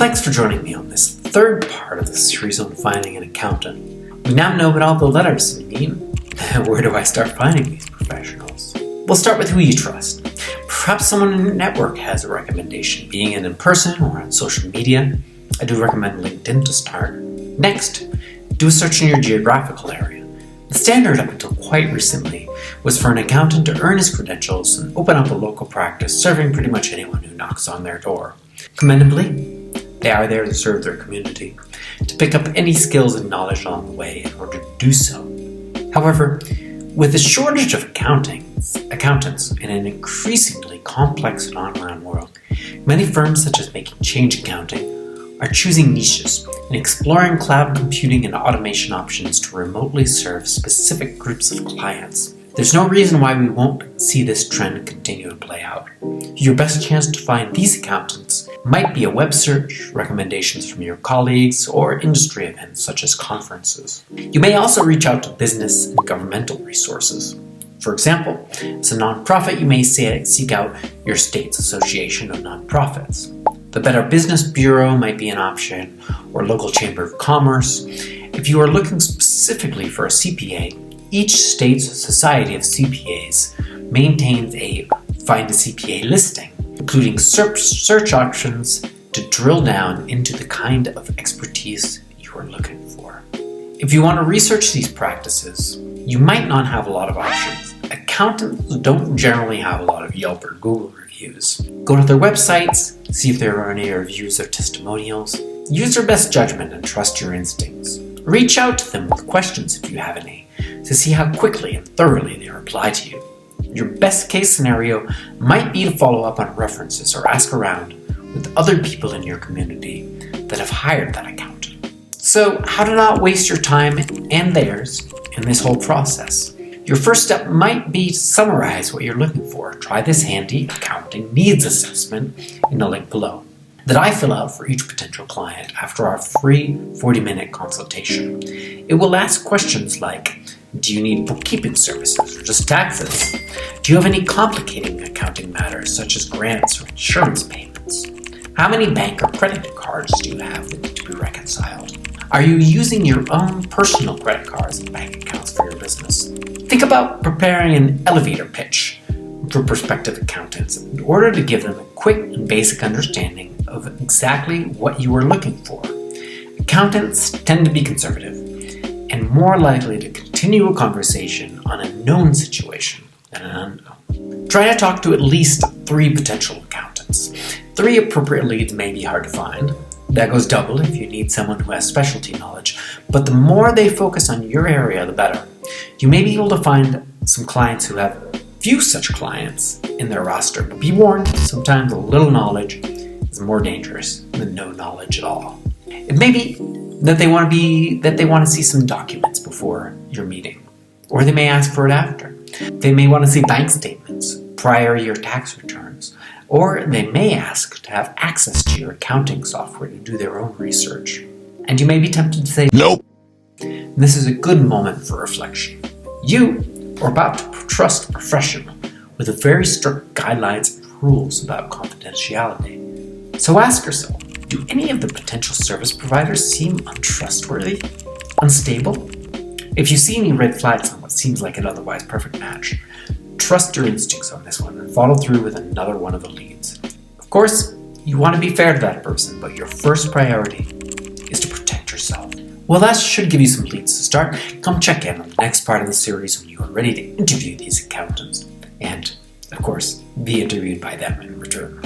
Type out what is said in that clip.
thanks for joining me on this third part of the series on finding an accountant. We now know what all the letters mean. Where do I start finding these professionals? We'll start with who you trust. Perhaps someone in your network has a recommendation, being it in person or on social media. I do recommend LinkedIn to start. Next, do a search in your geographical area. The standard up until quite recently was for an accountant to earn his credentials and open up a local practice, serving pretty much anyone who knocks on their door. Commendably, they are there to serve their community, to pick up any skills and knowledge along the way in order to do so. However, with the shortage of accountants in an increasingly complex and online world, many firms such as Making Change Accounting are choosing niches and exploring cloud computing and automation options to remotely serve specific groups of clients. There's no reason why we won't see this trend continue to play out. Your best chance to find these accountants might be a web search, recommendations from your colleagues, or industry events such as conferences. You may also reach out to business and governmental resources. For example, as a nonprofit, you may seek out your state's association of nonprofits. The Better Business Bureau might be an option, or local chamber of commerce. If you are looking specifically for a CPA, each state's Society of CPAs maintains a Find a CPA listing, including search options to drill down into the kind of expertise you are looking for. If you want to research these practices, you might not have a lot of options. Accountants don't generally have a lot of Yelp or Google reviews. Go to their websites, see if there are any reviews or testimonials. Use your best judgment and trust your instincts. Reach out to them with questions if you have any, to see how quickly and thoroughly they reply to you. Your best case scenario might be to follow up on references or ask around with other people in your community that have hired that accountant. So, how to not waste your time and theirs in this whole process? Your first step might be to summarize what you're looking for. Try this handy accounting needs assessment in the link below that I fill out for each potential client after our free 40-minute consultation. It will ask questions like, do you need bookkeeping services or just taxes? Do you have any complicating accounting matters such as grants or insurance payments? How many bank or credit cards do you have that need to be reconciled? Are you using your own personal credit cards and bank accounts for your business? Think about preparing an elevator pitch for prospective accountants in order to give them a quick and basic understanding of exactly what you are looking for. Accountants tend to be conservative and more likely to continue a conversation on a known situation than an unknown. Try to talk to at least 3 potential accountants. 3 appropriate leads may be hard to find. That goes double if you need someone who has specialty knowledge, but the more they focus on your area, the better. You may be able to find some clients who have few such clients in their roster, but be warned, sometimes a little knowledge is more dangerous than no knowledge at all. It may be that they want to see some documents before your meeting, or they may ask for it after. They may want to see bank statements, prior year tax returns, or they may ask to have access to your accounting software to do their own research. And you may be tempted to say, nope. This is a good moment for reflection. You are about to trust a professional with very strict guidelines and rules about confidentiality. So ask yourself, do any of the potential service providers seem untrustworthy? Unstable? If you see any red flags on what seems like an otherwise perfect match, trust your instincts on this one and follow through with another one of the leads. Of course, you want to be fair to that person, but your first priority is to protect yourself. Well, that should give you some leads to start. Come check in on the next part of the series when you are ready to interview these accountants and, of course, be interviewed by them in return.